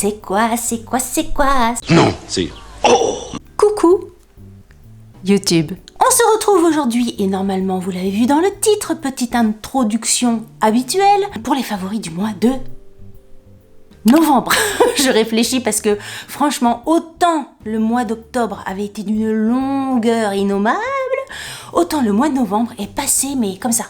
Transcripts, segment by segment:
C'est quoi, c'est quoi, c'est quoi? Non, c'est... Oh! Coucou YouTube. On se retrouve aujourd'hui et normalement vous l'avez vu dans le titre, petite introduction habituelle pour les favoris du mois de novembre. Je réfléchis parce que franchement, autant le mois d'octobre avait été d'une longueur innommable, autant le mois de novembre est passé mais comme ça.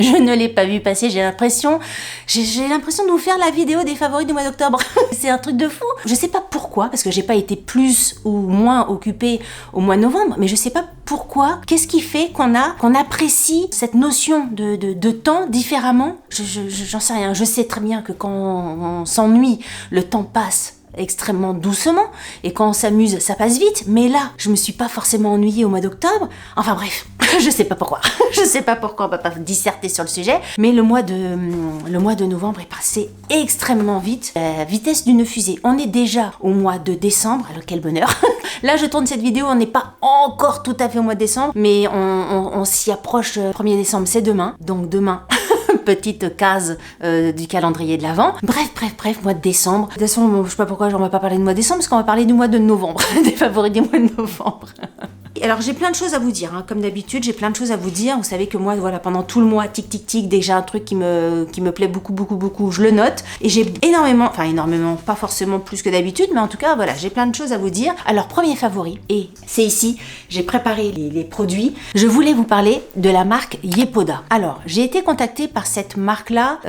Je ne l'ai pas vu passer, j'ai l'impression de vous faire la vidéo des favoris du mois d'octobre. C'est un truc de fou. Je sais pas pourquoi, parce que j'ai pas été plus ou moins occupée au mois de novembre, mais je sais pas pourquoi. Qu'est-ce qui fait qu'on apprécie cette notion de temps différemment? J'en sais rien. Je sais très bien que quand on s'ennuie, le temps passe extrêmement doucement, et quand on s'amuse, ça passe vite, mais là, je me suis pas forcément ennuyée au mois d'octobre. Enfin bref, je sais pas pourquoi. Je sais pas pourquoi, on va pas disserter sur le sujet, mais le mois de novembre est passé extrêmement vite, à la vitesse d'une fusée. On est déjà au mois de décembre, alors quel bonheur. Là, je tourne cette vidéo, on n'est pas encore tout à fait au mois de décembre, mais on s'y approche. 1er décembre, c'est demain, donc demain... petite case du calendrier de l'Avent. Bref, mois de décembre. De toute façon, bon, je sais pas pourquoi on va pas parler de mois de décembre, parce qu'on va parler du mois de novembre, des favoris du mois de novembre. Alors j'ai plein de choses à vous dire, hein. Comme d'habitude, j'ai plein de choses à vous dire. Vous savez que moi, voilà, pendant tout le mois, tic, dès que j'ai un truc qui me plaît beaucoup, je le note. Et j'ai énormément, pas forcément plus que d'habitude, mais en tout cas, voilà, j'ai plein de choses à vous dire. Alors, premier favori, et c'est ici, j'ai préparé les produits. Je voulais vous parler de la marque Yepoda. Alors, j'ai été contactée par cette marque-là,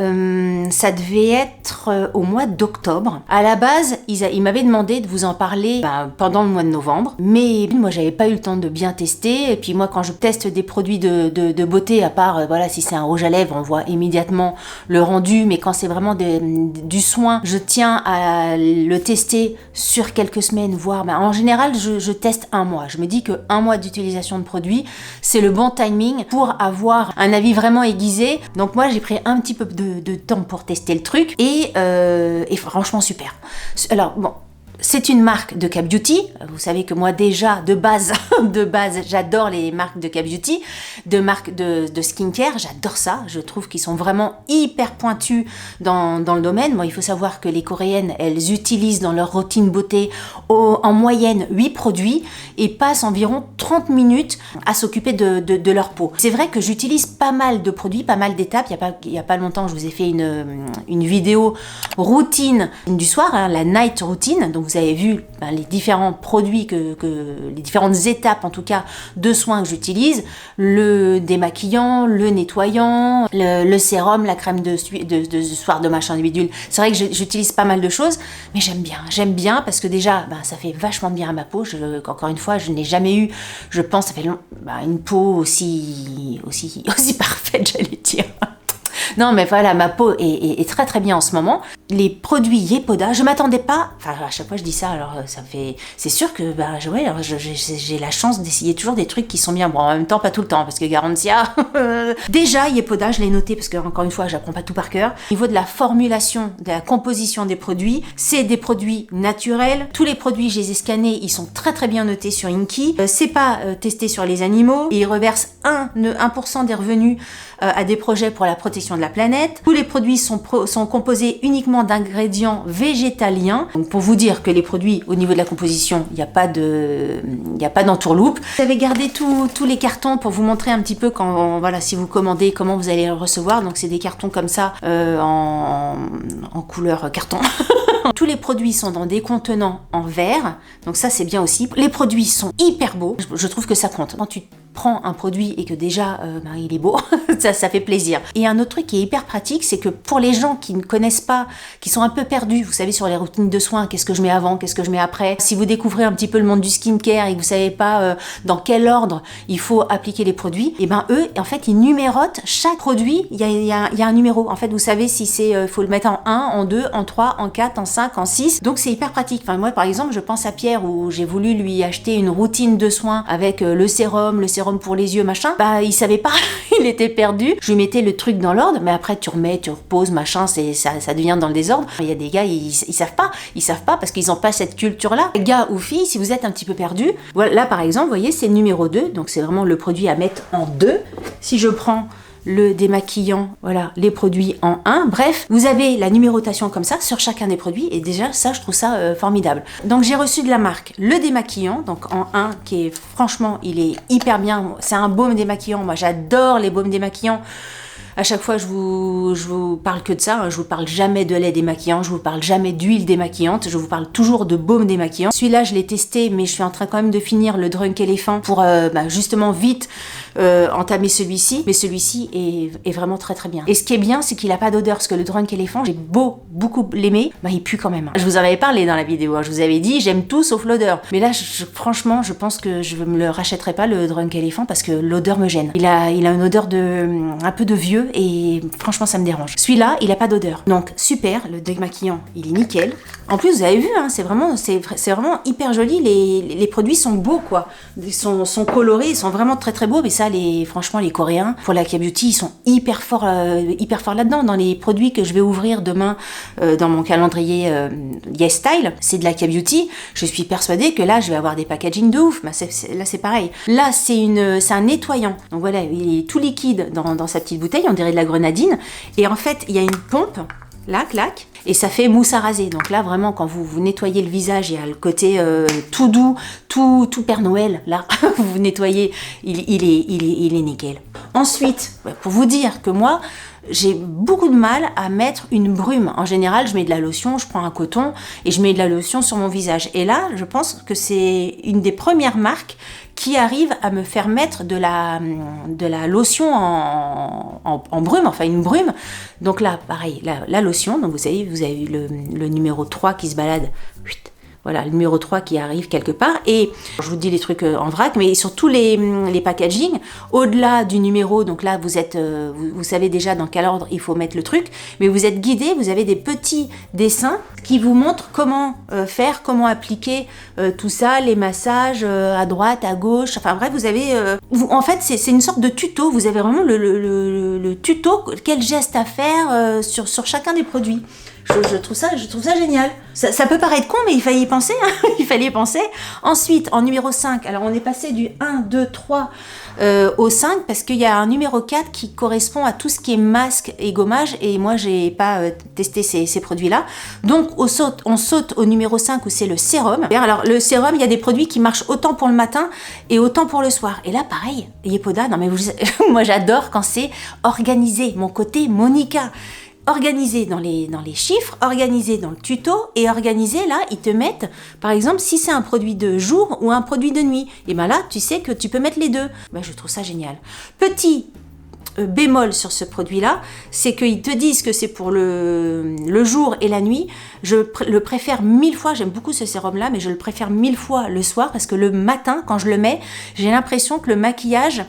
ça devait être au mois d'octobre. À la base, ils m'avaient demandé de vous en parler pendant le mois de novembre, mais moi, j'avais pas eu le temps de bien tester. Et puis moi, quand je teste des produits de beauté, à part voilà, si c'est un rouge à lèvres, on voit immédiatement le rendu, mais quand c'est vraiment du soin, je tiens à le tester sur quelques semaines, voire en général je teste un mois. Je me dis que un mois d'utilisation de produit, c'est le bon timing pour avoir un avis vraiment aiguisé. Donc moi, j'ai pris un petit peu de temps pour tester le truc, et franchement super. Alors bon, c'est une marque de K-Beauty. Vous savez que moi déjà, de base, j'adore les marques de K-Beauty, de marques de skincare, j'adore ça. Je trouve qu'ils sont vraiment hyper pointus dans le domaine. Bon, il faut savoir que les Coréennes, elles utilisent dans leur routine beauté en moyenne 8 produits et passent environ 30 minutes à s'occuper de leur peau. C'est vrai que j'utilise pas mal de produits, pas mal d'étapes. Il y a pas longtemps, je vous ai fait une vidéo routine du soir, hein, la night routine. Donc vous avez vu les différents produits, les différentes étapes en tout cas de soins que j'utilise, le démaquillant, le nettoyant, le sérum, la crème de soir de machin de bidule. C'est vrai que j'utilise pas mal de choses, mais j'aime bien parce que déjà ça fait vachement bien à ma peau. Encore une fois, je n'ai jamais eu, je pense, ça fait une peau aussi parfaite, j'allais dire. Non, mais voilà, ma peau est très très bien en ce moment. Les produits Yepoda, je m'attendais pas, à chaque fois je dis ça, alors c'est sûr que j'ai la chance d'essayer toujours des trucs qui sont bien. Bon, en même temps, pas tout le temps, parce que Garantia... Déjà, Yepoda, je l'ai noté, parce que encore une fois, j'apprends pas tout par cœur. Au niveau de la formulation, de la composition des produits, c'est des produits naturels. Tous les produits, je les ai scannés, ils sont très très bien notés sur Inky. C'est pas testé sur les animaux, et ils reversent 1% des revenus à des projets pour la protection de la planète. Tous les produits sont composés uniquement d'ingrédients végétaliens. Donc pour vous dire que les produits, au niveau de la composition, il n'y a pas d'entourloupe. J'avais gardé tous les cartons pour vous montrer un petit peu si vous commandez, comment vous allez le recevoir. Donc c'est des cartons comme ça, en couleur carton. Tous les produits sont dans des contenants en verre, donc ça c'est bien aussi. Les produits sont hyper beaux, je trouve que ça compte. Quand tu prends un produit et que déjà il est beau, ça fait plaisir. Et un autre truc qui est hyper pratique, c'est que pour les gens qui ne connaissent pas, qui sont un peu perdus, vous savez, sur les routines de soins, qu'est-ce que je mets avant, qu'est-ce que je mais après, si vous découvrez un petit peu le monde du skincare et que vous savez pas dans quel ordre il faut appliquer les produits, et eux, en fait, ils numérotent chaque produit, il y a un numéro. En fait, vous savez si faut le mettre en 1, en 2, en 3, en 4, en 5, en 6, donc c'est hyper pratique. Moi, par exemple, je pense à Pierre, où j'ai voulu lui acheter une routine de soins avec le sérum pour les yeux, machin. Il savait pas, il était perdu. Je lui mettais le truc dans l'ordre, mais après tu remets, tu reposes, machin, ça devient dans le désordre. Il y a des gars, ils savent pas parce qu'ils ont pas cette culture-là. Gars ou filles, si vous êtes un petit peu perdu, voilà, là par exemple, vous voyez, c'est le numéro 2, donc c'est vraiment le produit à mettre en 2. Si je prends le démaquillant, voilà, les produits en un. Bref, vous avez la numérotation comme ça sur chacun des produits et déjà ça, je trouve ça formidable. Donc j'ai reçu de la marque le démaquillant, donc en un, qui est franchement, il est hyper bien. C'est un baume démaquillant. Moi, j'adore les baumes démaquillants. À chaque fois, je vous parle que de ça. Hein. Je vous parle jamais de lait démaquillant, je vous parle jamais d'huile démaquillante, je vous parle toujours de baume démaquillant. Celui-là, je l'ai testé, mais je suis en train quand même de finir le Drunk Elephant pour justement vite entamer celui-ci. Mais celui-ci est vraiment très très bien. Et ce qui est bien, c'est qu'il a pas d'odeur, parce que le Drunk Elephant, j'ai beaucoup l'aimer, il pue quand même. Je vous en avais parlé dans la vidéo, hein. Je vous avais dit, j'aime tout sauf l'odeur. Mais là, franchement, je pense que je me le rachèterai pas, le Drunk Elephant, parce que l'odeur me gêne. Il a une odeur un peu de vieux, et franchement ça me dérange. Celui-là, il a pas d'odeur. Donc super, le démaquillant, il est nickel. En plus, vous avez vu, hein, c'est vraiment hyper joli. Les produits sont beaux, quoi. Ils sont colorés, ils sont vraiment très très beaux. Mais ça, franchement, les Coréens, pour la K-Beauty, ils sont hyper forts là-dedans. Dans les produits que je vais ouvrir demain dans mon calendrier Yes Style, c'est de la K-Beauty. Je suis persuadée que là, je vais avoir des packaging de ouf. Là, c'est pareil. Là, c'est un nettoyant. Donc voilà, il est tout liquide dans sa petite bouteille. On dirait de la grenadine. Et en fait, il y a une pompe. Là, clac, et ça fait mousse à raser. Donc là, vraiment, quand vous nettoyez le visage, il y a le côté tout doux, tout Père Noël. Là, vous nettoyez, il est nickel. Ensuite, pour vous dire que moi, j'ai beaucoup de mal à mettre une brume. En général, je mets de la lotion, je prends un coton et je mets de la lotion sur mon visage. Et là, je pense que c'est une des premières marques qui arrive à me faire mettre de la lotion en brume, enfin une brume. Donc là, pareil, la lotion, donc vous avez le numéro 3 qui se balade. Voilà, le numéro 3 qui arrive quelque part. Et je vous dis les trucs en vrac, mais sur tous les packaging, au-delà du numéro, donc là, vous savez déjà dans quel ordre il faut mettre le truc, mais vous êtes guidé, vous avez des petits dessins qui vous montrent comment faire, comment appliquer tout ça, les massages à droite, à gauche. Enfin bref, vous avez... en fait, c'est une sorte de tuto. Vous avez vraiment le tuto, quel geste à faire sur chacun des produits. Je trouve ça génial. Ça peut paraître con, mais il fallait y penser. Hein. Il fallait y penser. Ensuite, en numéro 5, alors on est passé du 1, 2, 3 au 5, parce qu'il y a un numéro 4 qui correspond à tout ce qui est masque et gommage, et moi, j'ai pas testé ces produits-là. Donc, on saute au numéro 5, où c'est le sérum. Alors, le sérum, il y a des produits qui marchent autant pour le matin et autant pour le soir. Et là, pareil, Yepoda, non mais moi, j'adore quand c'est organisé. Mon côté Monica. Organisé dans les chiffres, organisé dans le tuto et organisé là, ils te mettent, par exemple, si c'est un produit de jour ou un produit de nuit, et ben là, tu sais que tu peux mettre les deux. Ben, je trouve ça génial. Petit bémol sur ce produit-là, c'est qu'ils te disent que c'est pour le jour et la nuit. Je le préfère 1000 fois, j'aime beaucoup ce sérum-là, mais je le préfère 1000 fois le soir, parce que le matin, quand je le mets, j'ai l'impression que le maquillage,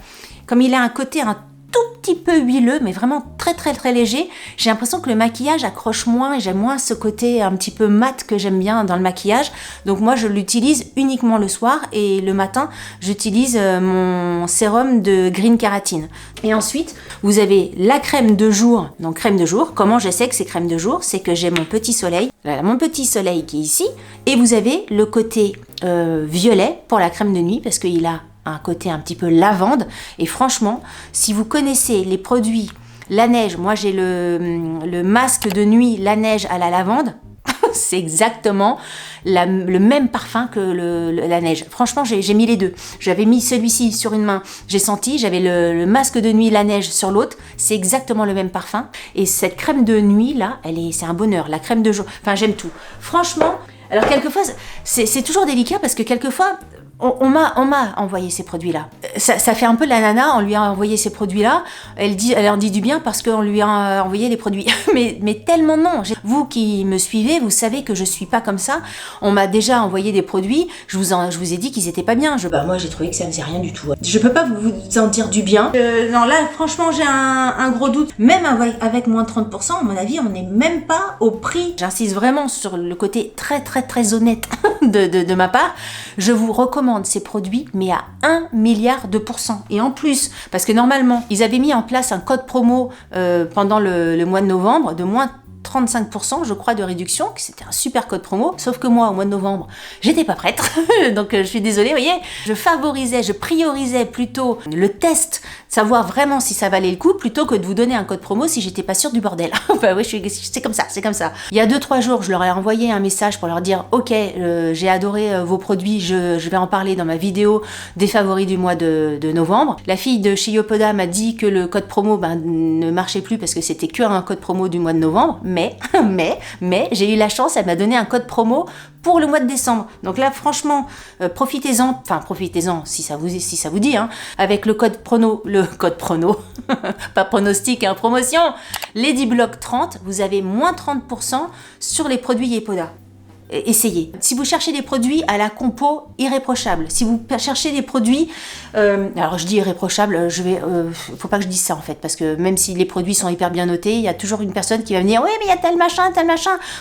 comme il a un côté un tout petit peu huileux, mais vraiment très très très léger, j'ai l'impression que le maquillage accroche moins, et j'aime moins ce côté un petit peu mat que j'aime bien dans le maquillage. Donc moi, je l'utilise uniquement le soir, et le matin, j'utilise mon sérum de Green Keratin. Et ensuite, vous avez la crème de jour. Donc crème de jour, comment je sais que c'est crème de jour? C'est que j'ai mon petit soleil, voilà, mon petit soleil qui est ici, et vous avez le côté violet pour la crème de nuit, parce qu'il a un côté un petit peu lavande. Et franchement, si vous connaissez les produits, la neige, moi j'ai le masque de nuit, la neige à la lavande, c'est exactement le même parfum que la neige. Franchement, j'ai mis les deux. J'avais mis celui-ci sur une main, j'ai senti, j'avais le masque de nuit, la neige sur l'autre, c'est exactement le même parfum. Et cette crème de nuit là, c'est un bonheur. La crème de jour, enfin j'aime tout. Franchement, alors quelquefois, c'est toujours délicat, parce que quelquefois, on m'a envoyé ces produits-là. Ça fait un peu la nana, on lui a envoyé ces produits-là. Elle en dit du bien parce qu'on lui a envoyé les produits. mais tellement non. Vous qui me suivez, vous savez que je suis pas comme ça. On m'a déjà envoyé des produits. Je vous ai dit qu'ils étaient pas bien. Moi, j'ai trouvé que ça faisait rien du tout. Je peux pas vous en dire du bien. Non, là, franchement, j'ai un gros doute. Même avec moins de 30%, à mon avis, on n'est même pas au prix. J'insiste vraiment sur le côté très, très, très honnête de ma part. Je vous recommande ces produits, mais à 1 milliard de pourcents. Et en plus, parce que normalement, ils avaient mis en place un code promo pendant le mois de novembre de moins 35% je crois de réduction, que c'était un super code promo, sauf que moi au mois de novembre j'étais pas prête, donc je suis désolée, vous voyez, je priorisais plutôt le test, savoir vraiment si ça valait le coup, plutôt que de vous donner un code promo si j'étais pas sûre du bordel. Bah oui, c'est comme ça, c'est comme ça. Il y a 2-3 jours, je leur ai envoyé un message pour leur dire ok, j'ai adoré vos produits, je vais en parler dans ma vidéo des favoris du mois de novembre. La fille de chez Yopoda m'a dit que le code promo ne marchait plus parce que c'était que un code promo du mois de novembre, mais j'ai eu la chance, elle m'a donné un code promo pour le mois de décembre. Donc là, franchement, profitez-en si ça vous dit, hein, avec le code prono, pas pronostic, hein, promotion, LadyBlock 30, vous avez moins 30% sur les produits Yopoda. Essayez. Si vous cherchez des produits à la compo irréprochable, si vous cherchez des produits, alors je dis irréprochable, faut pas que je dise ça en fait, parce que même si les produits sont hyper bien notés, il y a toujours une personne qui va venir, oui mais il y a tel machin.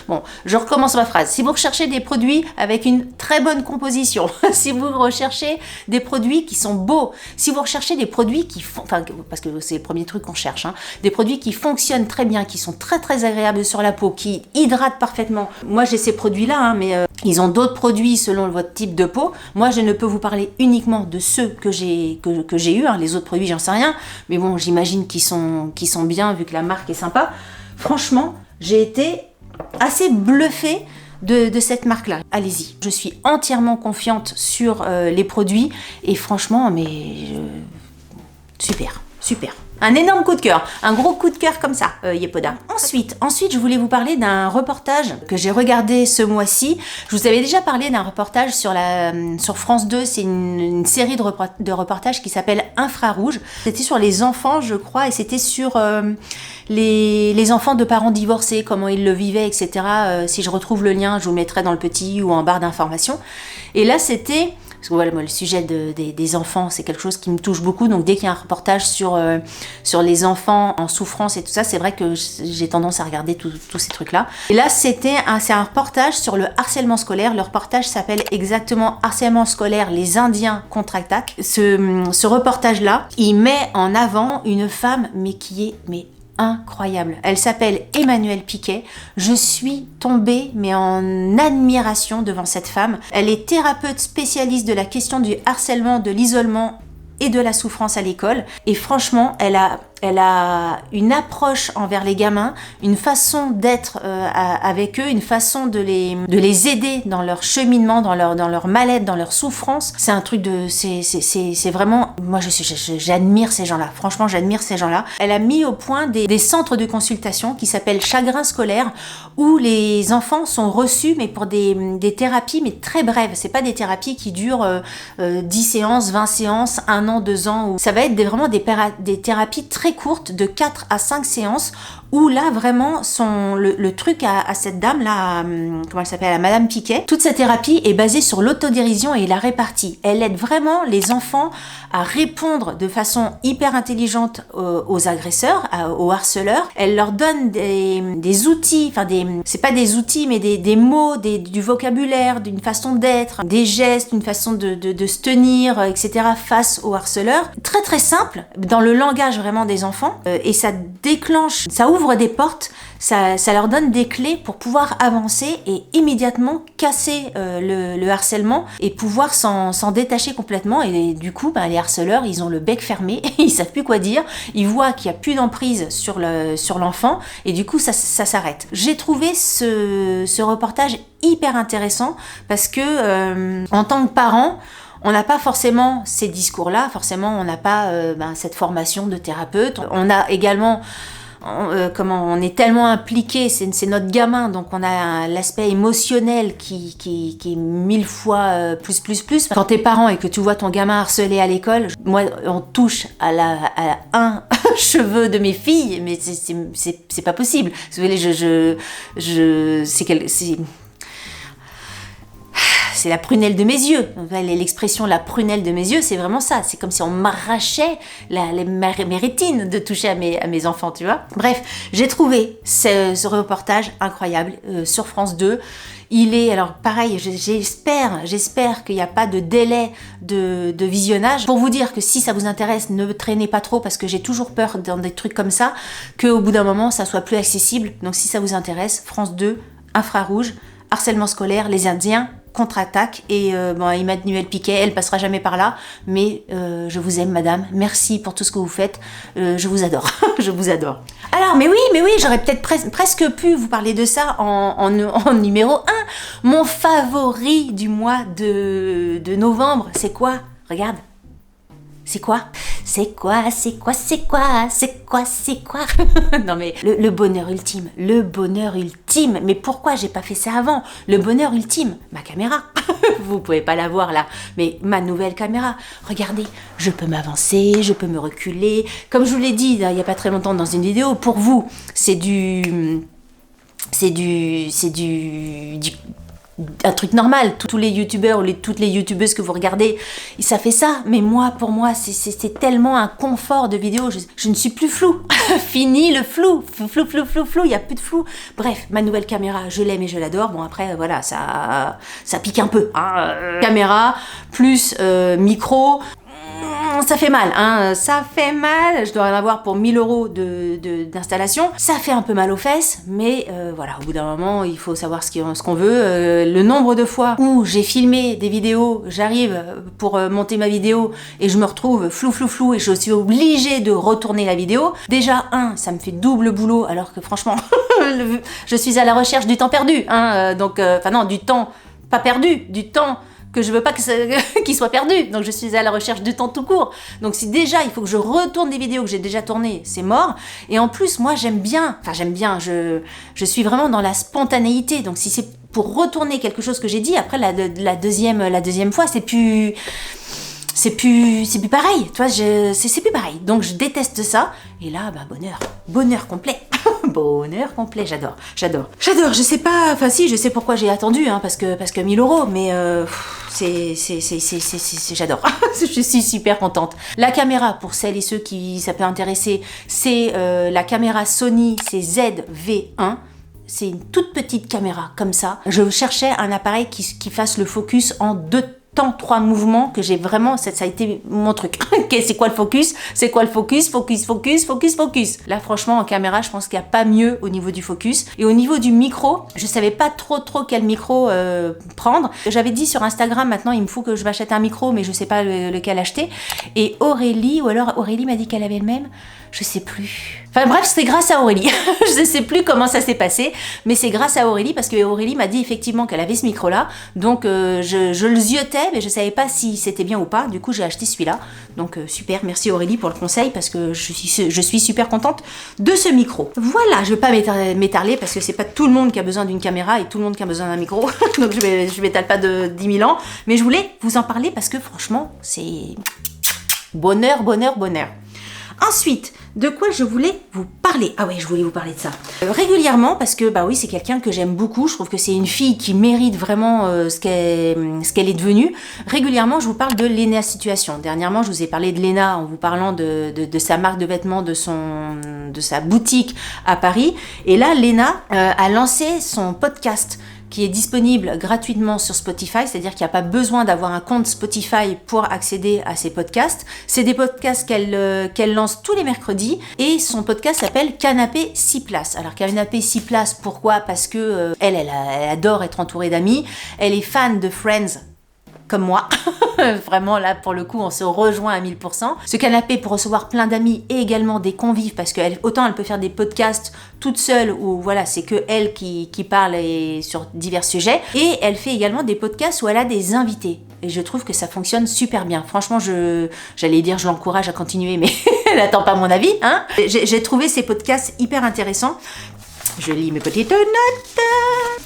Bon, je recommence ma phrase. Si vous recherchez des produits avec une très bonne composition, si vous recherchez des produits qui sont beaux, si vous recherchez des produits qui font, enfin parce que c'est le premier truc qu'on cherche, hein, des produits qui fonctionnent très bien, qui sont très très agréables sur la peau, qui hydratent parfaitement. Moi j'ai ces produits-là. Mais ils ont d'autres produits selon votre type de peau. Moi, je ne peux vous parler uniquement de ceux que j'ai eu. Hein. Les autres produits, j'en sais rien. Mais bon, j'imagine qu'ils sont bien vu que la marque est sympa. Franchement, j'ai été assez bluffée de cette marque-là. Allez-y. Je suis entièrement confiante sur les produits. Et franchement, super. Un énorme coup de cœur, un gros coup de cœur comme ça, Yopoda. Ensuite, je voulais vous parler d'un reportage que j'ai regardé ce mois-ci. Je vous avais déjà parlé d'un reportage sur France 2, c'est une série de reportages qui s'appelle Infrarouge. C'était sur les enfants, je crois, et c'était sur les enfants de parents divorcés, comment ils le vivaient, etc. Si je retrouve le lien, je vous le mettrai dans le petit ou en barre d'informations. Et là, c'était... Parce que voilà, moi, le sujet des enfants, c'est quelque chose qui me touche beaucoup. Donc, dès qu'il y a un reportage sur les enfants en souffrance et tout ça, c'est vrai que j'ai tendance à regarder tous ces trucs-là. Et là, c'est un reportage sur le harcèlement scolaire. Le reportage s'appelle exactement Harcèlement scolaire, les Indiens contre-attaque. Ce reportage-là, il met en avant une femme, mais qui est... incroyable. Elle s'appelle Emmanuelle Piquet. Je suis tombée en admiration devant cette femme. Elle est thérapeute spécialiste de la question du harcèlement, de l'isolement et de la souffrance à l'école. Et franchement, elle a une approche envers les gamins, une façon d'être avec eux, une façon de les aider dans leur cheminement, dans leur mal-être, dans leur souffrance. C'est un truc c'est vraiment, moi j'admire ces gens-là. Franchement, j'admire ces gens-là. Elle a mis au point des centres de consultation qui s'appellent Chagrin scolaire, où les enfants sont reçus, mais pour des thérapies, mais très brèves. C'est pas des thérapies qui durent 10 séances, 20 séances, 1 an, 2 ans. Où ça va être vraiment des thérapies très courte de 4 à 5 séances où là vraiment le truc à cette dame là, comment elle s'appelle, à Madame Piquet, toute sa thérapie est basée sur l'autodérision et la répartie. Elle aide vraiment les enfants à répondre de façon hyper intelligente aux agresseurs, aux harceleurs. Elle leur donne des outils, enfin c'est pas des outils mais des mots, du vocabulaire, d'une façon d'être, des gestes, une façon de se tenir, etc. face aux harceleurs. Très très simple, dans le langage vraiment des enfants, et ça déclenche, ça ouvre des portes, ça leur donne des clés pour pouvoir avancer et immédiatement casser le harcèlement et pouvoir s'en détacher complètement. Et du coup, les harceleurs, ils ont le bec fermé, ils savent plus quoi dire, ils voient qu'il n'y a plus d'emprise sur l'enfant et du coup, ça s'arrête. J'ai trouvé ce reportage hyper intéressant parce que en tant que parent, on n'a pas forcément ces discours-là, forcément on n'a pas cette formation de thérapeute. On a également, on est tellement impliqué, c'est notre gamin, donc on a l'aspect émotionnel qui est 1000 fois plus. Quand t'es parent et que tu vois ton gamin harcelé à l'école, moi on touche à un cheveu de mes filles, mais c'est pas possible. Vous voyez, c'est la prunelle de mes yeux. L'expression la prunelle de mes yeux, c'est vraiment ça. C'est comme si on m'arrachait mes rétines de toucher à mes enfants, tu vois. Bref, j'ai trouvé ce reportage incroyable sur France 2. Il est, alors pareil, j'espère qu'il n'y a pas de délai de visionnage. Pour vous dire que si ça vous intéresse, ne traînez pas trop parce que j'ai toujours peur dans des trucs comme ça, qu'au bout d'un moment, ça soit plus accessible. Donc si ça vous intéresse, France 2, Infrarouge, harcèlement scolaire, les Indiens, contre-attaque et Emmanuel Piquet, elle passera jamais par là, mais je vous aime madame, merci pour tout ce que vous faites, je vous adore, je vous adore. Alors mais oui, j'aurais peut-être presque pu vous parler de ça en numéro 1, mon favori du mois de novembre, c'est quoi? Regarde. C'est quoi? Non mais le bonheur ultime, mais pourquoi j'ai pas fait ça avant? Le bonheur ultime, ma caméra, vous pouvez pas la voir là, mais ma nouvelle caméra, regardez, je peux m'avancer, je peux me reculer, comme je vous l'ai dit il y a pas très longtemps dans une vidéo, pour vous, c'est un truc normal, tous les youtubeurs ou toutes les youtubeuses que vous regardez, ça fait ça, mais pour moi, c'est tellement un confort de vidéo, je ne suis plus flou, fini le flou, il n'y a plus de flou. Bref, ma nouvelle caméra, je l'aime et je l'adore, bon après, voilà, ça pique un peu, hein. Caméra, plus micro, ça fait mal, hein, ça fait mal, je dois en avoir pour 1000 € d'installation, ça fait un peu mal aux fesses, mais voilà, au bout d'un moment, il faut savoir ce qu'on veut. Le nombre de fois où j'ai filmé des vidéos, j'arrive pour monter ma vidéo et je me retrouve flou et je suis obligée de retourner la vidéo. Déjà, ça me fait double boulot, alors que franchement, je suis à la recherche du temps perdu, hein, du temps pas perdu, du temps que je veux pas qu'il soit perdu, donc je suis à la recherche du temps tout court. Donc si déjà il faut que je retourne des vidéos que j'ai déjà tournées, c'est mort. Et en plus moi j'aime bien, je suis vraiment dans la spontanéité. Donc si c'est pour retourner quelque chose que j'ai dit, après la deuxième fois c'est plus pareil, tu vois, c'est plus pareil. Donc je déteste ça. Et là, bonheur complet. Bonheur complet, j'adore. Je sais pas, je sais pourquoi j'ai attendu, hein, parce que 1000 €, mais j'adore. Je suis super contente. La caméra, pour celles et ceux qui ça peut intéresser, c'est la caméra Sony, c'est ZV-1. C'est une toute petite caméra, comme ça. Je cherchais un appareil qui fasse le focus en 3 mouvements que j'ai vraiment, ça a été mon truc. C'est quoi le focus? Focus. Là, franchement, en caméra, je pense qu'il n'y a pas mieux au niveau du focus. Et au niveau du micro, je savais pas trop quel micro prendre. J'avais dit sur Instagram, maintenant, il me faut que je m'achète un micro, mais je sais pas lequel acheter. Et Aurélie m'a dit qu'elle avait le même. Je sais plus. Enfin bref, c'est grâce à Aurélie. Je sais plus comment ça s'est passé, mais c'est grâce à Aurélie, parce que Aurélie m'a dit effectivement qu'elle avait ce micro-là. Donc je le ziotais, mais je savais pas si c'était bien ou pas. Du coup, j'ai acheté celui-là. Donc super, merci Aurélie pour le conseil, parce que je suis super contente de ce micro. Voilà, je vais pas m'étaler, parce que c'est pas tout le monde qui a besoin d'une caméra et tout le monde qui a besoin d'un micro. Donc je m'étale pas de 10 000 ans. Mais je voulais vous en parler parce que franchement, c'est bonheur. Ensuite, de quoi je voulais vous parler? Ah oui, je voulais vous parler de ça. Régulièrement, parce que oui, c'est quelqu'un que j'aime beaucoup. Je trouve que c'est une fille qui mérite vraiment ce qu'elle est devenue. Régulièrement, je vous parle de Léna Situation. Dernièrement, je vous ai parlé de Léna en vous parlant de sa marque de vêtements, de sa boutique à Paris. Et là, Léna a lancé son podcast qui est disponible gratuitement sur Spotify, c'est-à-dire qu'il n'y a pas besoin d'avoir un compte Spotify pour accéder à ses podcasts. C'est des podcasts qu'elle lance tous les mercredis, et son podcast s'appelle Canapé 6 places. Alors Canapé 6 places, pourquoi? Parce que elle adore être entourée d'amis, elle est fan de Friends, comme moi. Vraiment, là, pour le coup, on se rejoint à 1000%. Ce canapé pour recevoir plein d'amis et également des convives, parce qu'autant elle peut faire des podcasts toute seule, où voilà, c'est que elle qui parle sur divers sujets, et elle fait également des podcasts où elle a des invités. Et je trouve que ça fonctionne super bien. Franchement, j'allais dire, je l'encourage à continuer, mais elle n'attend pas mon avis, hein. J'ai trouvé ces podcasts hyper intéressants. Je lis mes petites notes.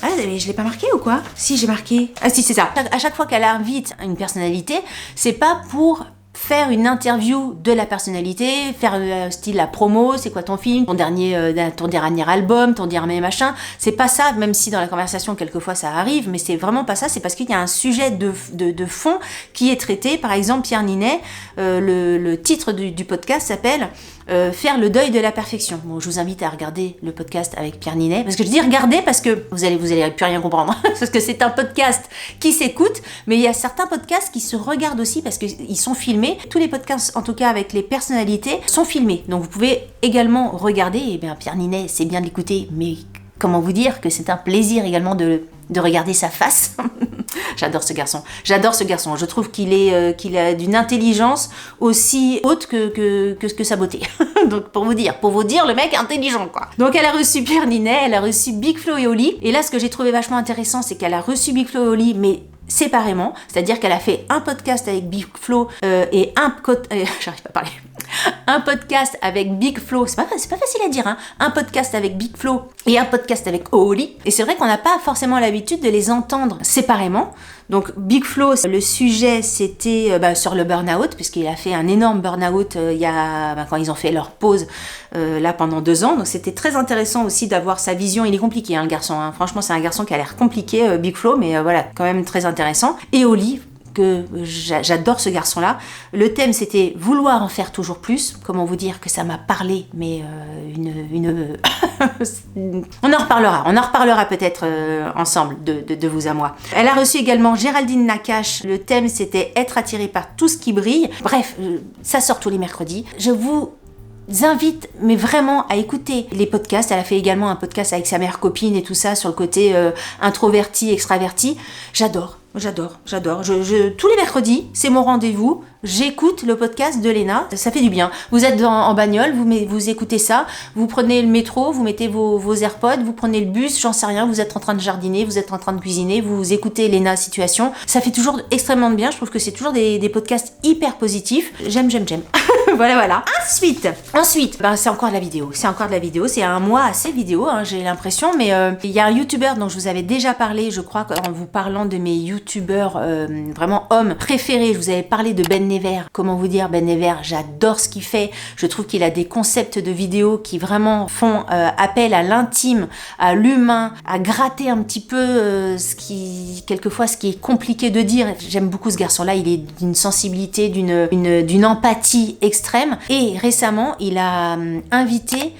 Ah, je l'ai pas marqué ou quoi? Si, j'ai marqué. Ah si, c'est ça. À chaque fois qu'elle invite une personnalité, c'est pas pour faire une interview de la personnalité, faire style la promo, c'est quoi ton film, ton dernier album, ton dernier machin. C'est pas ça, même si dans la conversation quelquefois ça arrive, mais c'est vraiment pas ça. C'est parce qu'il y a un sujet de fond qui est traité. Par exemple, Pierre Ninet, le titre du podcast s'appelle faire le deuil de la perfection. Bon, je vous invite à regarder le podcast avec Pierre Ninet, parce que je dis regarder parce que vous allez plus rien comprendre, parce que c'est un podcast qui s'écoute, mais il y a certains podcasts qui se regardent aussi parce qu'ils sont filmés. Tous les podcasts, en tout cas avec les personnalités, sont filmés. Donc vous pouvez également regarder. Et bien Pierre Ninet, c'est bien de l'écouter, mais comment vous dire que c'est un plaisir également de regarder sa face. J'adore ce garçon. Je trouve qu'il a d'une intelligence aussi haute que sa beauté. Donc pour vous dire, le mec est intelligent, quoi. Donc elle a reçu Pierre Ninet, elle a reçu Big Flo et Oli. Et là, ce que j'ai trouvé vachement intéressant, c'est qu'elle a reçu Big Flo et Oli, mais séparément. C'est-à-dire qu'elle a fait un podcast avec Big Flo et j'arrive pas à parler. Un podcast avec Big Flo, c'est pas facile à dire, hein. Un podcast avec Big Flo et un podcast avec Oli. Et c'est vrai qu'on n'a pas forcément l'habitude de les entendre séparément. Donc Big Flo, le sujet c'était sur le burn-out, puisqu'il a fait un énorme burn-out quand ils ont fait leur pause là pendant 2 ans. Donc c'était très intéressant aussi d'avoir sa vision. Il est compliqué, hein, le garçon, hein. Franchement c'est un garçon qui a l'air compliqué, Big Flo, mais voilà, quand même très intéressant. Et Oli, que j'adore ce garçon-là. Le thème, c'était vouloir en faire toujours plus. Comment vous dire que ça m'a parlé, mais on en reparlera peut-être ensemble de vous à moi. Elle a reçu également Géraldine Nakache. Le thème, c'était être attiré par tout ce qui brille. Bref, ça sort tous les mercredis. Je vous invite mais vraiment à écouter les podcasts. Elle a fait également un podcast avec sa meilleure copine et tout ça sur le côté introverti, extraverti. J'adore. Tous les mercredis, c'est mon rendez-vous. J'écoute le podcast de Léna. Ça fait du bien. Vous êtes en bagnole, vous écoutez ça. Vous prenez le métro, vous mettez vos AirPods, vous prenez le bus, j'en sais rien. Vous êtes en train de jardiner, vous êtes en train de cuisiner, vous écoutez Léna Situation. Ça fait toujours extrêmement de bien. Je trouve que c'est toujours des podcasts hyper positifs. J'aime. Voilà. Ensuite, c'est encore de la vidéo. C'est un mois assez vidéo, hein, j'ai l'impression. Mais il y a un YouTuber dont je vous avais déjà parlé, je crois, en vous parlant de mes YouTubeurs vraiment hommes préférés. Je vous avais parlé de Ben Never. Comment vous dire, Ben Never, j'adore ce qu'il fait. Je trouve qu'il a des concepts de vidéos qui vraiment font appel à l'intime, à l'humain, à gratter un petit peu ce qui est compliqué de dire. J'aime beaucoup ce garçon-là. Il est d'une sensibilité, d'une empathie extrême. Et récemment, il a invité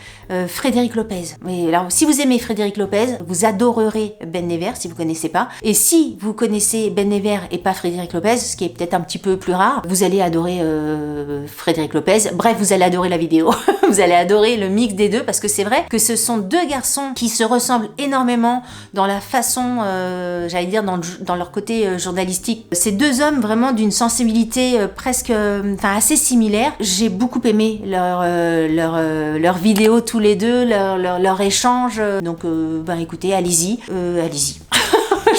Frédéric Lopez. Et alors, si vous aimez Frédéric Lopez, vous adorerez Ben Never si vous connaissez pas. Et si vous connaissez Ben Never et pas Frédéric Lopez, ce qui est peut-être un petit peu plus rare, vous allez adorer Frédéric Lopez. Bref, vous allez adorer la vidéo. Vous allez adorer le mix des deux, parce que c'est vrai que ce sont 2 garçons qui se ressemblent énormément dans la façon, j'allais dire dans leur côté journalistique. Ces 2 hommes vraiment d'une sensibilité assez similaire. J'ai beaucoup aimé leur vidéo tous les deux, leur échange. Donc écoutez, allez-y.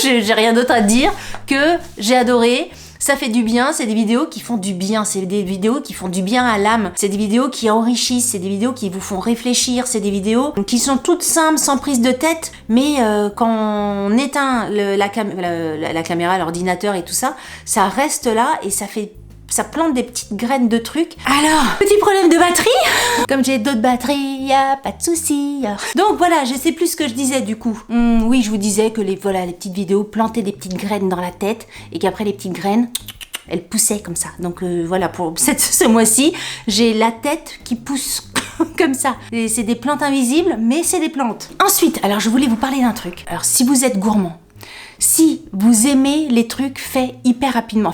J'ai rien d'autre à dire que j'ai adoré. Ça fait du bien, c'est des vidéos qui font du bien, c'est des vidéos qui font du bien à l'âme, c'est des vidéos qui enrichissent, c'est des vidéos qui vous font réfléchir, c'est des vidéos qui sont toutes simples, sans prise de tête, mais quand on éteint la caméra, l'ordinateur et tout ça, ça reste là et ça plante des petites graines de trucs. Alors, petit problème de batterie. Comme j'ai d'autres batteries, y a pas de souci. Donc voilà, je sais plus ce que je disais du coup. Oui, je vous disais que les petites vidéos plantaient des petites graines dans la tête et qu'après les petites graines, elles poussaient comme ça. Donc voilà, pour ce mois-ci, j'ai la tête qui pousse comme ça. Et c'est des plantes invisibles, mais c'est des plantes. Ensuite, alors je voulais vous parler d'un truc. Alors si vous êtes gourmand, si vous aimez les trucs faits hyper rapidement,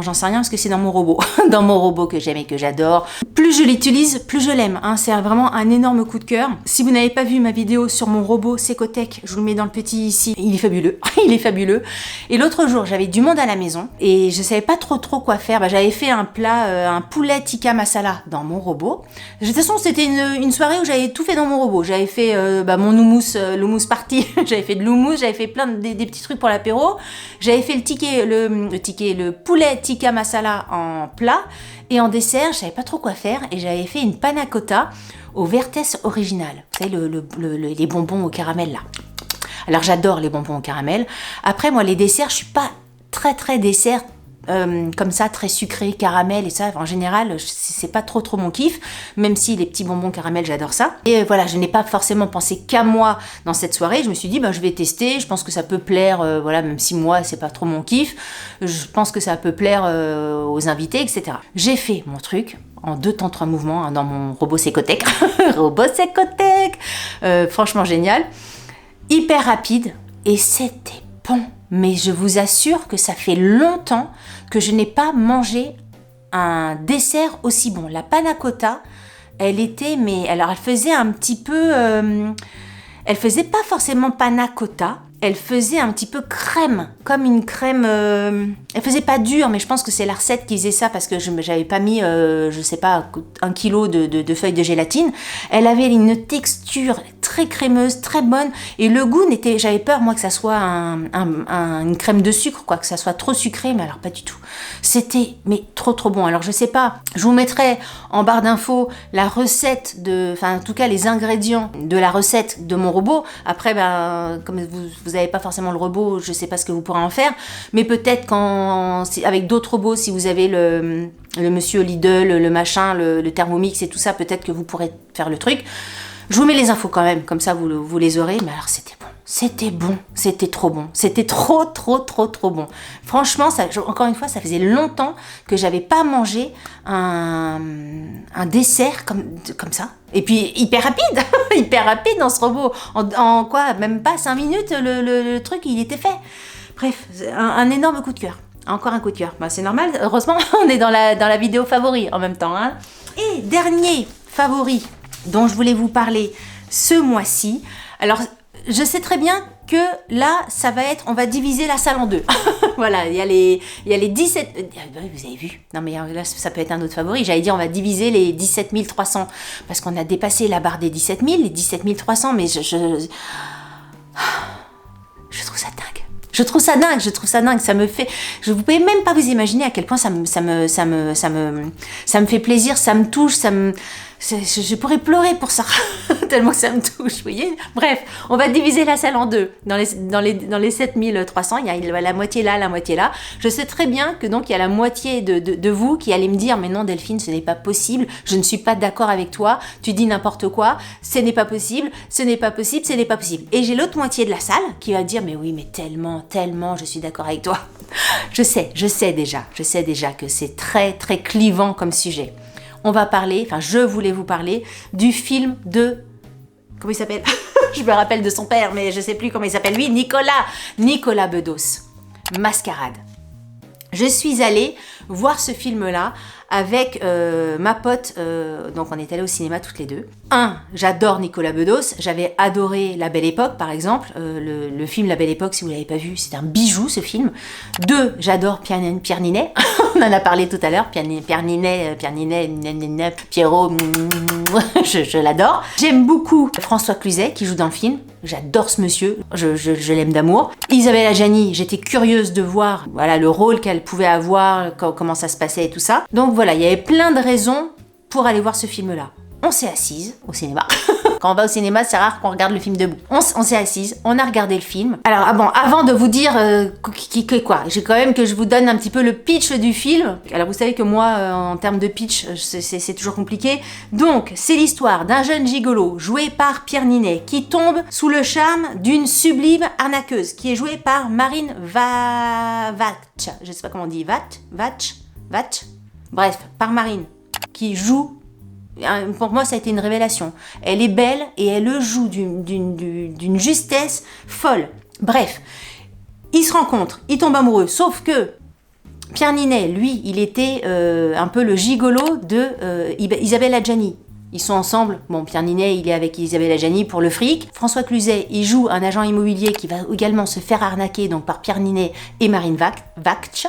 j'en sais rien parce que c'est dans mon robot que j'aime et que j'adore. Plus je l'utilise, plus je l'aime, hein. C'est vraiment un énorme coup de cœur. Si vous n'avez pas vu ma vidéo sur mon robot Secotech, je vous le mets dans le petit ici, il est fabuleux. Et l'autre jour, j'avais du monde à la maison et je savais pas trop quoi faire. J'avais fait un plat, un poulet tikka masala dans mon robot. De toute façon, c'était une soirée où j'avais tout fait dans mon robot. J'avais fait mon l'houmous party, j'avais fait de l'houmous, j'avais fait plein des petits trucs pour l'apéro. J'avais fait le poulet tikka masala en plat et en dessert, je savais pas trop quoi faire et j'avais fait une panna cotta au Vertès original. Vous savez, les bonbons au caramel là. Alors j'adore les bonbons au caramel. Après moi les desserts, je suis pas très dessert comme ça, très sucré, caramel et ça, en général, c'est pas trop mon kiff, même si les petits bonbons caramel, j'adore ça. Et voilà, je n'ai pas forcément pensé qu'à moi dans cette soirée, je me suis dit, je vais tester, je pense que ça peut plaire, voilà, même si moi, c'est pas trop mon kiff, je pense que ça peut plaire aux invités, etc. J'ai fait mon truc, en 2 temps 3 mouvements, dans mon robot Secotec, robot Secotec, franchement génial, hyper rapide, et c'était bon. Mais je vous assure que ça fait longtemps que je n'ai pas mangé un dessert aussi bon. La panna cotta, elle était, mais alors elle faisait un petit peu, elle faisait pas forcément panna cotta, elle faisait un petit peu crème, comme une crème, elle faisait pas dure, mais je pense que c'est la recette qui faisait ça parce que j'avais pas mis, je sais pas, 1 kilo de feuilles de gélatine. Elle avait une texture très crémeuse, très bonne, et le goût n'était, j'avais peur moi que ça soit une crème de sucre, quoi, que ça soit trop sucré, mais alors pas du tout. C'était, mais trop bon. Alors je sais pas, je vous mettrai en barre d'infos la recette en tout cas les ingrédients de la recette de mon robot. Après, comme vous avez pas forcément le robot, je sais pas ce que vous pourrez en faire, mais peut-être avec d'autres robots, si vous avez le monsieur Lidl, le machin, le Thermomix et tout ça, peut-être que vous pourrez faire le truc. Je vous mets les infos quand même, comme ça vous les aurez. Mais alors c'était bon, c'était trop bon, c'était trop bon. Franchement, encore une fois, ça faisait longtemps que j'avais pas mangé un dessert comme ça. Et puis hyper rapide, hyper rapide dans ce robot. En quoi, même pas 5 minutes, le truc il était fait. Bref, un énorme coup de cœur. Encore un coup de cœur. C'est normal, heureusement, on est dans la vidéo favori en même temps. Hein. Et dernier favori dont je voulais vous parler ce mois-ci. Alors, je sais très bien que là, ça va être, on va diviser la salle en 2. Voilà, il y a les 17... Vous avez vu? Non, mais là, ça peut être un autre favori. J'allais dire, on va diviser les 17 300. Parce qu'on a dépassé la barre des 17 000, les 17 300, mais je trouve ça dingue. Je trouve ça dingue, ça me fait... Vous pouvez même pas vous imaginer à quel point ça me fait plaisir, ça me touche, je pourrais pleurer pour ça, tellement que ça me touche, vous voyez. Bref, on va diviser la salle en 2. Dans les 7300, il y a la moitié là, la moitié là. Je sais très bien que donc il y a la moitié de vous qui allez me dire « Mais non Delphine, ce n'est pas possible, je ne suis pas d'accord avec toi, tu dis n'importe quoi, ce n'est pas possible, ce n'est pas possible, ce n'est pas possible. » Et j'ai l'autre moitié de la salle qui va dire « Mais oui, mais tellement, je suis d'accord avec toi. » Je sais déjà que c'est très clivant comme sujet. Je voulais vous parler du film de... Comment il s'appelle? Je me rappelle de son père, mais je sais plus comment il s'appelle. Lui, Nicolas Bedos. Mascarade. Je suis allée voir ce film-là avec ma pote, donc on est allés au cinéma toutes les deux. J'adore Nicolas Bedos, j'avais adoré La Belle Époque par exemple, le film La Belle Époque, si vous ne l'avez pas vu, c'est un bijou ce film. 2, j'adore Pierre Ninet, on en a parlé tout à l'heure, Pierre Ninet, Pierrot, je l'adore. J'aime beaucoup François Cluzet qui joue dans le film, j'adore ce monsieur, je l'aime d'amour. Isabelle Adjani, j'étais curieuse de voir le rôle qu'elle pouvait avoir, comment ça se passait et tout ça. Donc voilà, il y avait plein de raisons pour aller voir ce film-là. On s'est assise au cinéma. Quand on va au cinéma, c'est rare qu'on regarde le film debout. On s'est assise, on a regardé le film. Alors, avant de vous dire quoi, j'ai quand même que je vous donne un petit peu le pitch du film. Alors, vous savez que moi, en termes de pitch, c'est toujours compliqué. Donc, c'est l'histoire d'un jeune gigolo joué par Pierre Ninet qui tombe sous le charme d'une sublime arnaqueuse qui est jouée par Marine Vatch. Je sais pas comment on dit, Vatch. Bref, par Marine, qui joue... Pour moi, ça a été une révélation. Elle est belle et elle le joue d'une justesse folle. Bref, ils se rencontrent, ils tombent amoureux. Sauf que Pierre Ninet, lui, il était un peu le gigolo de Isabelle Adjani. Ils sont ensemble. Bon, Pierre Ninet, il est avec Isabelle Adjani pour le fric. François Cluzet, il joue un agent immobilier qui va également se faire arnaquer donc par Pierre Ninet et Marine Vatch,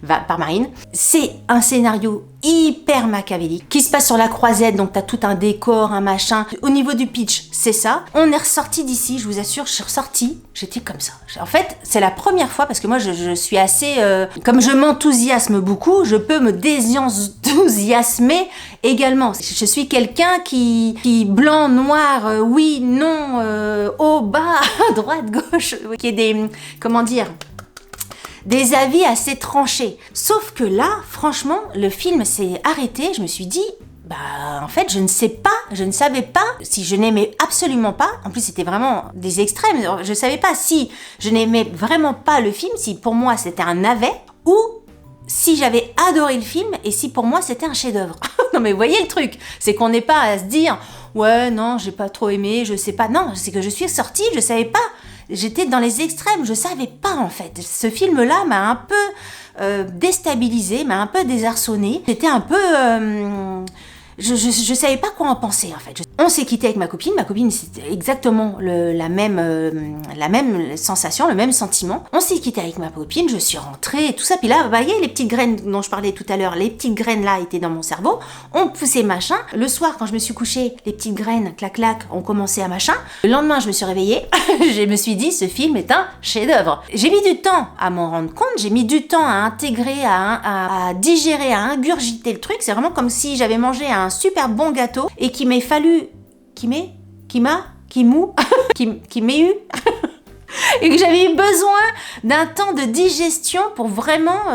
par Marine. C'est un scénario hyper machiavélique qui se passe sur la croisette, donc t'as tout un décor, un machin. Au niveau du pitch, c'est ça. On est ressorti d'ici, je vous assure, je suis ressortie, j'étais comme ça. En fait, c'est la première fois parce que moi je suis assez... comme je m'enthousiasme beaucoup, je peux me désenthousiasmer également. Je suis quelqu'un qui blanc, noir, oui, non, haut, bas, droite, gauche, qui est des... Comment dire ? des avis assez tranchés. Sauf que là, franchement, le film s'est arrêté, je me suis dit, bah en fait je ne savais pas si je n'aimais absolument pas, en plus c'était vraiment des extrêmes, je savais pas si je n'aimais vraiment pas le film, si pour moi c'était un navet, ou si j'avais adoré le film et si pour moi c'était un chef-d'œuvre. Non mais vous voyez le truc, c'est qu'on n'est pas à se dire ouais non j'ai pas trop aimé, je sais pas, non, c'est que je suis sortie, je savais pas, j'étais dans les extrêmes, je savais pas en fait. Ce film-là m'a un peu déstabilisée, m'a un peu désarçonnée, j'étais un peu... Je savais pas quoi en penser en fait. On s'est quitté avec ma copine c'était exactement la même sensation, le même sentiment. On s'est quitté avec ma copine, je suis rentrée et tout ça, puis là, bah, il y a les petites graines dont je parlais tout à l'heure, les petites graines là étaient dans mon cerveau, on poussait machin. Le soir quand je me suis couchée, les petites graines, clac clac, ont commencé à machin. Le lendemain je me suis réveillée, je me suis dit ce film est un chef-d'œuvre. J'ai mis du temps à m'en rendre compte, j'ai mis du temps à intégrer, à digérer, à ingurgiter le truc. C'est vraiment comme si j'avais mangé un super bon gâteau et qu'il m'ait fallu qui m'ait eu et que j'avais eu besoin d'un temps de digestion pour vraiment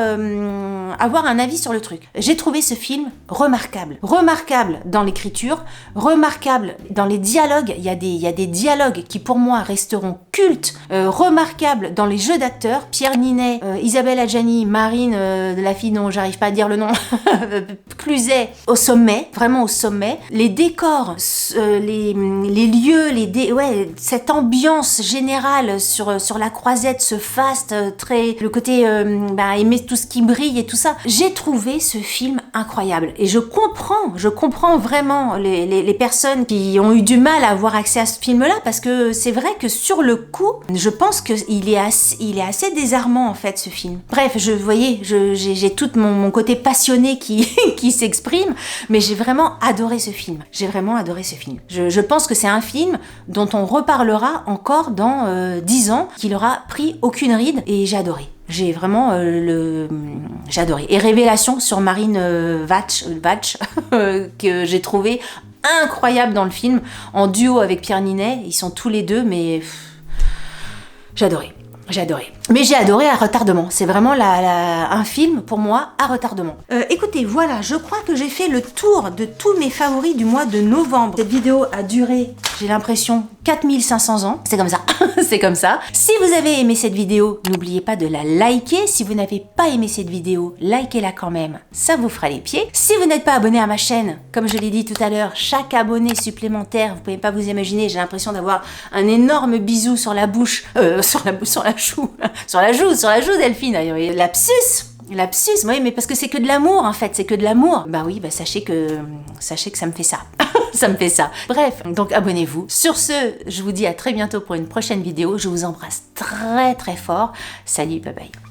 avoir un avis sur le truc. J'ai trouvé ce film remarquable. Remarquable dans l'écriture, remarquable dans les dialogues. Il y a des dialogues qui pour moi resteront cultes. Remarquable dans les jeux d'acteurs. Pierre Ninet, Isabelle Adjani, Marine, la fille dont j'arrive pas à dire le nom, Cluzet, au sommet, vraiment au sommet. Les décors, les lieux, cette ambiance générale sur la croisette, ce faste, le côté aimer tout ce qui brille et tout ça. J'ai trouvé ce film incroyable et je comprends vraiment les personnes qui ont eu du mal à avoir accès à ce film-là, parce que c'est vrai que sur le coup, je pense qu'il est assez désarmant en fait ce film. Bref, j'ai tout mon côté passionné qui s'exprime, mais j'ai vraiment adoré ce film. Je pense que c'est un film dont on reparlera encore dans 10 ans, qu'il aura pris aucune ride, et j'ai adoré. J'ai vraiment j'ai adoré. Et révélation sur Marine Vatch que j'ai trouvé incroyable dans le film, en duo avec Pierre Ninet. Ils sont tous les deux, mais j'ai adoré. Mais j'ai adoré à retardement. C'est vraiment un film, pour moi, à retardement. Écoutez, voilà, je crois que j'ai fait le tour de tous mes favoris du mois de novembre. Cette vidéo a duré, j'ai l'impression, 4500 ans. C'est comme ça. C'est comme ça. Si vous avez aimé cette vidéo, n'oubliez pas de la liker. Si vous n'avez pas aimé cette vidéo, likez-la quand même. Ça vous fera les pieds. Si vous n'êtes pas abonné à ma chaîne, comme je l'ai dit tout à l'heure, chaque abonné supplémentaire, vous pouvez pas vous imaginer, j'ai l'impression d'avoir un énorme bisou sur la bouche, sur la joue Delphine, lapsus, oui, mais parce que c'est que de l'amour en fait, c'est que de l'amour. Bah oui, sachez que ça me fait ça. Ça me fait ça. Bref, donc abonnez-vous. Sur ce, je vous dis à très bientôt pour une prochaine vidéo. Je vous embrasse très très fort. Salut, bye bye.